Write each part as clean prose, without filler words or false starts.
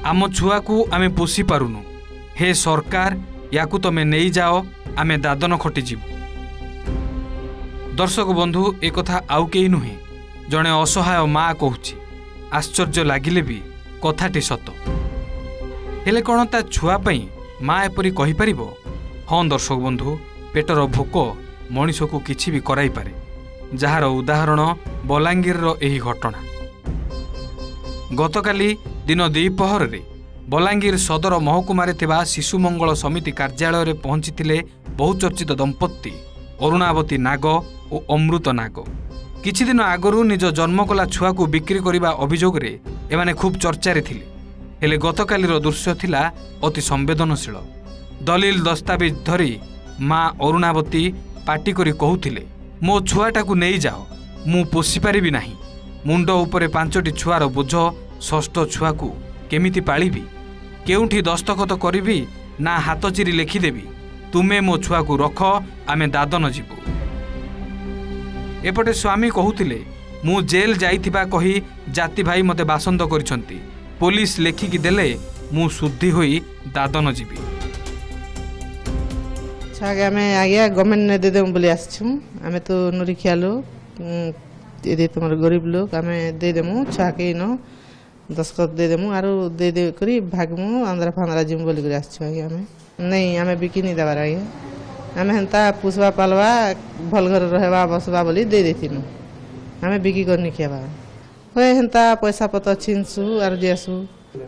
आम छुआ को आमे पोषी पारुनु हे सरकार याकू तमे नहीं जाओ आमे दादन खटी जीवु। दर्शक बंधु एक कथा आउ केही नुहे जड़े असहाय माँ कहूची आश्चर्य लगिले भी कथाटी सत हेले कौन ता छुआ पई माँ एपरी कहि परिबो। हाँ दर्शक बंधु पेटर भोक मनीष को किछि भी कराई पारे जार उदाहरण बलांगीर एही घटना। गतकाली दिन द्विपहर रे बलांगीर सदर महकुमारे थिबा शिशु मंगल समिति कार्यालय रे पहुंचीथिले बहुचर्चित दंपत्ति अरुणावती नाग और अमृत नाग। किछि दिन आगरू निज जन्म कला छुआ को बिक्री करने अभियोग रे एमाने खूब चर्चा रे थिले। हेले गतकालीर दृश्य थिला अति संवेदनशील। दलिल दस्तावेज धरी माँ अरुणावती पाटी करी कहूथिले मो छुआटा को नहीं जाओ मु पोषी पारिबी नाही। मुंड उपरे 5टी छुआर बोझ षष्ठ छुआ को केमिति पालिबी केउठी दस्तखत करिबी ना हाथ चिरी लिखिदेवी तुमे मो छुआ को रख आमे दादन जीवु। एपटे स्वामी कहूथिले मु जेल जाइथिबा कही जाति भाई मते बासंद करिसंती पुलिस लेखिकी देले मु शुद्धि होई दादन जीवी। छागे आमे आगे गवर्नमेंट ने दे देम बोली आछू आमे तो नुरिखिया लोग यदि तुमर गरीब लोग आमे दे देमु छाके न दस्खत दे देमु आरो दे दे करी भागमु आंध्रा फांद्रा जिम बोली करी आछू आगे आमे नहीं आमे बिकी नहीं देबार आगे आमे हंता पुसवा पालवा भल घर रहबा बसबा बोली दे देथिनु आमे बिकी करनी खियाबा होय हंता पैसा पता छिनसु आर जेसु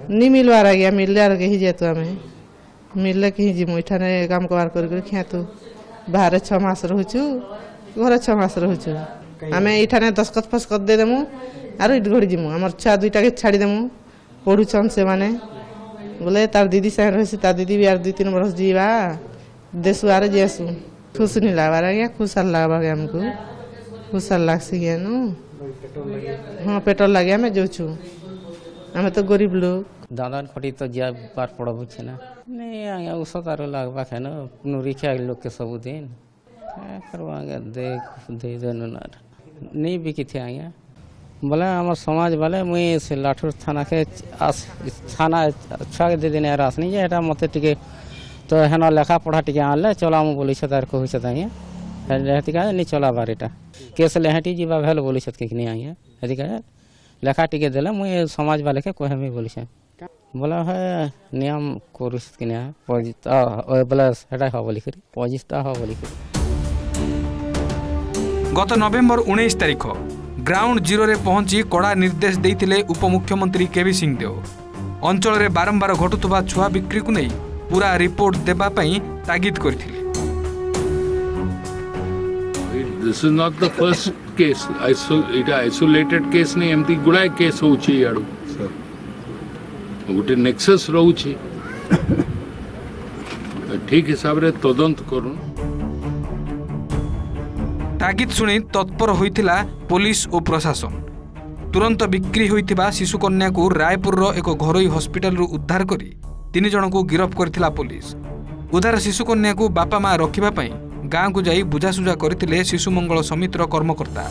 नि मिलवार आगे मिललार के ही जेतु आमे मिलले के ही जिमु इठाने काम कबार कर खियातु बाहर 6 मास रहूछु घर 6 मास रहूछु आमे इठाने दस्खत फस्खत दे देमु आर इट घड़ी जिमु हमर छा दुईटा के छाड़ी देमु पढुछन से माने बोले तार दीदी से रहसी ता दीदी भी आर 2-3 बरस जीवा देसु आर जेसु खुश नहीं लागबार आगे खुशहाल लागबार हमको खुशहाल लागसी गेनु हां पेट्रोल लागे हमें जोछु हमें तो गरीब लोग दादान खटी तो जा बार पड़ब छे ना नहीं आगे औसत आरो लागबा है ना नुरिखिया लोग के सब दिन करवागे दे देनु ना नहीं बिकी थे आगे बोले हमार समाज वाले मुई से लाठुर थाना के थाना अच्छा दे देने रास नहीं एटा मते टिके तो हेना लेखा पढ़ा टिके आले चला मु बोली छ तार कहू छ तागे हेति का नहीं चला बारीटा केस लेहटी जीवा भेल बोली छ के नहीं आगे हेति का लेखा टिके देले मुई समाज वाले के कहमे बोली छ बोला है नियम कोरुस के ने पजिता ओ प्लस हेटा हो बोली करी पजिता हो बोली करी। गत नवेम्बर 19 तारिख ग्राउंड जीरो रे पहुंची कड़ा निर्देश देइथिले उपमुख्यमंत्री केवी सिंह देव। अंचल रे बारंबार घटुतबा छुआ बिक्री को नहीं पूरा रिपोर्ट देबा पई तागिद करथिले। This is not the first case. It isolated case नहीं एमती गुड़ाए केस होउची याडू गोटे नेक्सस रहउची ठीक हिसाब रे तदंत करूँ। तागिद सुनी तत्पर होइथिला पुलिस और प्रशासन तुरंत बिक्री होइथिबा शिशु कन्या को रायपुर रो एक घरोई हॉस्पिटल रु उद्धार करी 3 जन को गिरफ्त करथिला पुलिस। उद्धार शिशु कन्या को बापा माँ रखिबा पई गाँ को जाई बुझासुझा करथिले शिशु मंगल समितिर कर्मकर्ता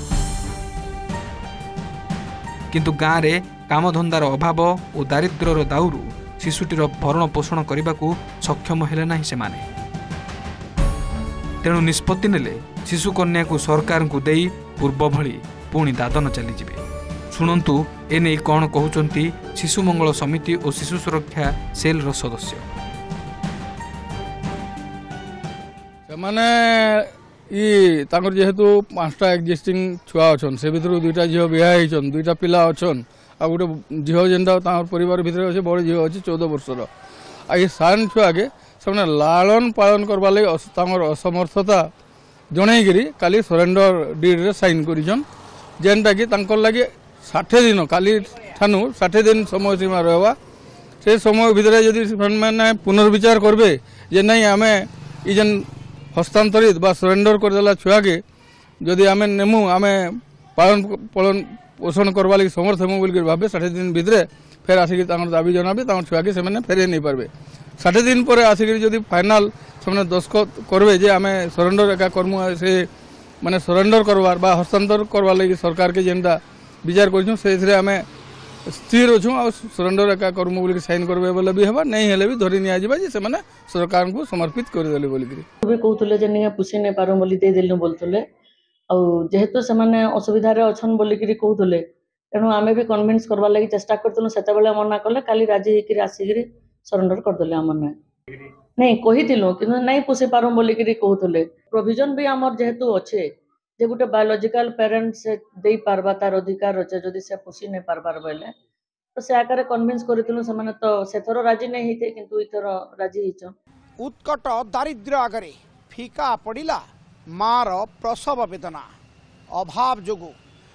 किंतु गाँ रे कामधंदार अभाव और दारिद्र्यर दाउरू शिशुटीर भरण पोषण करने को सक्षम हेले नाही सेमाने। तेणु निष्पत्ति नेले शिशु कन्या को सरकार को देई पूर्व भली पुणी दादन चली जिवे। शुणंतु एने कौन कहउचंती शिशु मंगल समिति और शिशु सुरक्षा सेल रो सदस्य। माने ई तांकर जेहेतु 5टा एक्जिस्टिंग छुआ अछन से भितर 2टा झियो बिहा हेचन 2टा पिला अछन आ गोटे झियो जेनटा तांकर परिवार भितर अछि बड़ झियो अछि 14 वर्षर आ ये सान छुआ के सबने लालन पालन करबा ले तांकर असमर्थता जणैगिरी काली सरेंडर डीड रे साइन करिजन जेनटा कि तांकर लागि 60 दिन काली ठानु 60 दिन समय सीमा रहबा से समय भितर यदि माने पुनर्विचार करबे जे नहीं आमे ई जन हस्तांतरित बा सरेंडर करदेला छुआ के जदि आमे नेमु आमे पालन पोषण करवा लगी समर्थ हेमु बोल भावे 60 दिन भितर फेर आसिक दाबी जनाबे छुआ के से फेरे नहीं पारबे 60 दिन पर आसिक जदि फाइनाल से दस्खत करबे जे आमे सरेंडर एका कर्मु से माने सरेंडर करवार बा हस्तांतर करवा लगी सरकार के जेनटा विचार करछुं से आमे स्थिर अच्छु आ सरेंडर एका करमु बोल साइन करबे बोले भी हेबा नहीं हेले भी धरि निया जिबा जे से माने सरकार को समर्पित कर देले बोल के भी कहतले जे निया पुसी नै पारो बोली दे देलु बोलतले आ जेहेतु से माने असुविधा रे अछन बोली कि कहतले तेणु आमे भी कन्विन्स करबा लागि चेष्टा करतलु सेते बेले मना करले काली राजी हेकि आसीगिरी सरेंडर कर देले हमने नहीं कहितिलु कि नहीं पुसी पारो बोली कि कहतले प्रोविजन भी हमर जेहेतु अच्छे जे गुटे बायोलॉजिकल पेरेंट्स से दे पारबा तार अधिकार अच्छे जदि से पुसी नै पारबार बेले तो से आकारे कन्विन्स करतिलु से माने तो सेथरो राजी नै हिते किंतु इथरो राजी हिचो उत्कट दारिद्र्य आगरे फिका पड़िला मार प्रसव वेदना अभाव जोगु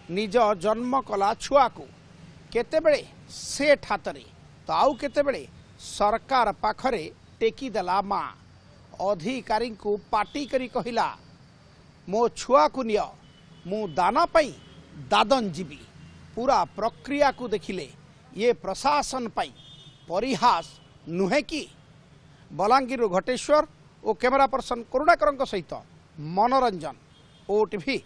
निज जन्म कला छुआ को केतेबेले सेठ हातरे तो आउ केतेबेले सरकार पाखरे टेकी देला माँ अधिकारी को पाटी करी कहिला मो छुआ को निय मु दाना पाई दादन जीवी पूरा प्रक्रिया को देखिले ये प्रशासन पाई परिहास नुहे कि बलांगीर घटेश्वर और कैमरा पर्सन करुणाकर सहित मनोरंजन ओटीवी।